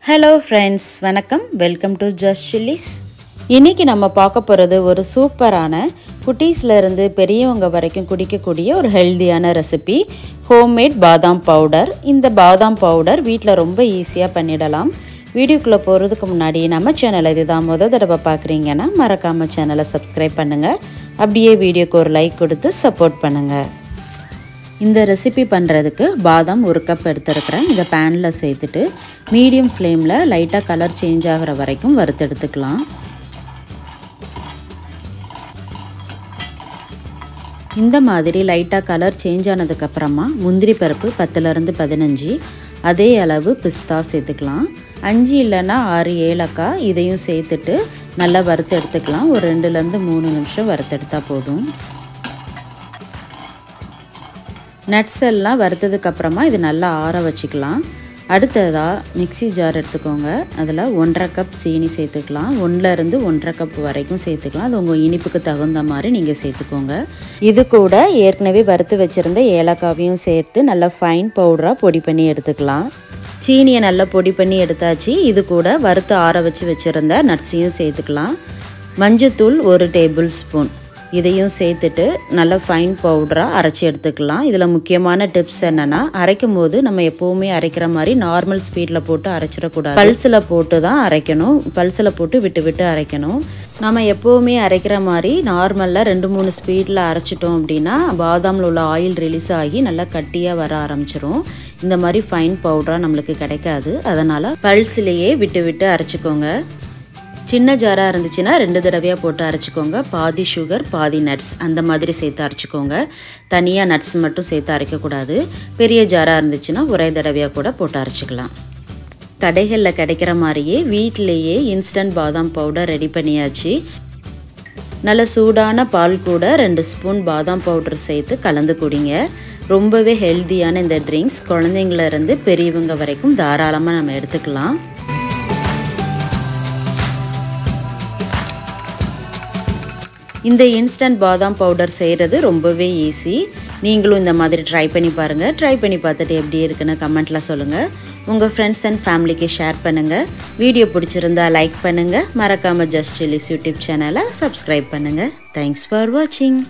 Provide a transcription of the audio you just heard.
Hello friends, வணக்கம். Welcome to Just Chillies. இன்னைக்கு நம்ம பார்க்க போறது ஒரு சூப்பரான குட்டீஸ்ல இருந்து பெரியவங்க வரைக்கும் குடிக்கக்கூடிய ஒரு ஹெல்தியான ரெசிபி ஹோம்மேட் பாதாம் பவுடர். இந்த பாதாம் பவுடர் வீட்ல ரொம்ப ஈஸியா பண்ணிடலாம். வீடியோக்குள்ள போறதுக்கு முன்னாடி நம்ம சேனலை இதுதான் முதல் தடவை பார்க்குறீங்கன்னா மறக்காம சேனலை சப்ஸ்கிரைப் பண்ணுங்க. அப்படியே வீடியோக்கு ஒரு லைக் கொடுத்து சப்போர்ட் பண்ணுங்க. இந்த ரெசிபி பண்ணுறதுக்கு பாதாம் ஒரு கப் எடுத்துருக்கிறேன். இதை பேனில் சேர்த்துட்டு மீடியம் ஃப்ளேமில் லைட்டாக கலர் சேஞ்ச் ஆகிற வரைக்கும் வறுத்தெடுத்துக்கலாம். இந்த மாதிரி லைட்டாக கலர் சேஞ்ச் ஆனதுக்கப்புறமா முந்திரி பருப்பு 10லேருந்து 15, அதே அளவு பிஸ்தா சேர்த்துக்கலாம். 5 இல்லைன்னா 6 ஏலக்காய் இதையும் சேர்த்துட்டு நல்லா வறுத்து எடுத்துக்கலாம். ஒரு 2லேருந்து 3 நிமிஷம் வறுத்தெடுத்தால் போதும். நட்ஸ் எல்லாம் வறுத்ததுக்கப்புறமா இது நல்லா ஆற வச்சுக்கலாம். அடுத்ததாக மிக்ஸி ஜார் எடுத்துக்கோங்க. அதில் 1.5 கப் சீனி சேர்த்துக்கலாம். 1லேருந்து 1.5 கப் வரைக்கும் சேர்த்துக்கலாம். அது உங்கள் இனிப்புக்கு தகுந்த மாதிரி நீங்கள் சேர்த்துக்கோங்க. இது கூட ஏற்கனவே வறுத்து வச்சுருந்த ஏலக்காவையும் சேர்த்து நல்லா ஃபைன் பவுடராக பொடி பண்ணி எடுத்துக்கலாம். சீனியை நல்லா பொடி பண்ணி எடுத்தாச்சு. இது கூட வறுத்து ஆற வச்சுருந்த நட்ஸையும் சேர்த்துக்கலாம். மஞ்சத்தூள் 1 டேபிள் ஸ்பூன் இதையும் சேர்த்துட்டு நல்லா ஃபைன் பவுடராக அரைச்சி எடுத்துக்கலாம். இதில் முக்கியமான டிப்ஸ் என்னென்னா, அரைக்கும் போது நம்ம எப்போவுமே அரைக்கிற மாதிரி நார்மல் ஸ்பீடில் போட்டு அரைச்சிடக்கூடாது. பல்ஸில் போட்டு தான் அரைக்கணும். பல்ஸில் போட்டு விட்டு விட்டு அரைக்கணும். நம்ம எப்போவுமே அரைக்கிற மாதிரி நார்மலில் 2-3 ஸ்பீடில் அரைச்சிட்டோம் அப்படின்னா பாதாமில் உள்ள ஆயில் ரிலீஸ் ஆகி நல்லா கட்டியாக வர ஆரம்பிச்சிரும். இந்த மாதிரி ஃபைன் பவுடராக நம்மளுக்கு கிடைக்காது. அதனால் பல்ஸ்லேயே விட்டு விட்டு அரைச்சிக்கோங்க. சின்ன ஜாராக இருந்துச்சுன்னா 2 தடவையாக போட்டு அரைச்சிக்கோங்க. பாதி சுகர் பாதி நட்ஸ் அந்த மாதிரி சேர்த்து அரைச்சிக்கோங்க. தனியாக நட்ஸ் மட்டும் சேர்த்து அரைக்கக்கூடாது. பெரிய ஜாராக இருந்துச்சுன்னா ஒரே தடவையாக கூட போட்டு அரைச்சிக்கலாம். கடைகளில் கிடைக்கிற மாதிரியே வீட்டிலேயே இன்ஸ்டன்ட் பாதாம் பவுடர் ரெடி பண்ணியாச்சு. நல்ல சூடான பால் கூட 2 ஸ்பூன் பாதாம் பவுடர் சேர்த்து கலந்து குடிங்க. ரொம்பவே ஹெல்த்தியான இந்த ட்ரிங்க்ஸ் குழந்தைங்களிருந்து பெரியவங்க வரைக்கும் தாராளமாக நம்ம எடுத்துக்கலாம். இந்த இன்ஸ்டன்ட் பாதாம் பவுடர் செய்கிறது ரொம்பவே ஈஸி. நீங்களும் இந்த மாதிரி ட்ரை பண்ணி பாருங்கள். ட்ரை பண்ணி பார்த்துட்டு எப்படி இருக்குன்னு கமெண்ட்டில் சொல்லுங்கள். உங்கள் ஃப்ரெண்ட்ஸ் அண்ட் ஃபேமிலிக்கு ஷேர் பண்ணுங்கள். வீடியோ பிடிச்சிருந்தா லைக் பண்ணுங்கள். மறக்காமல் ஜஸ்ட் சில்லிஸ் யூடியூப் சேனலை சப்ஸ்கிரைப் பண்ணுங்கள். தேங்க்ஸ் ஃபார் வாட்சிங்.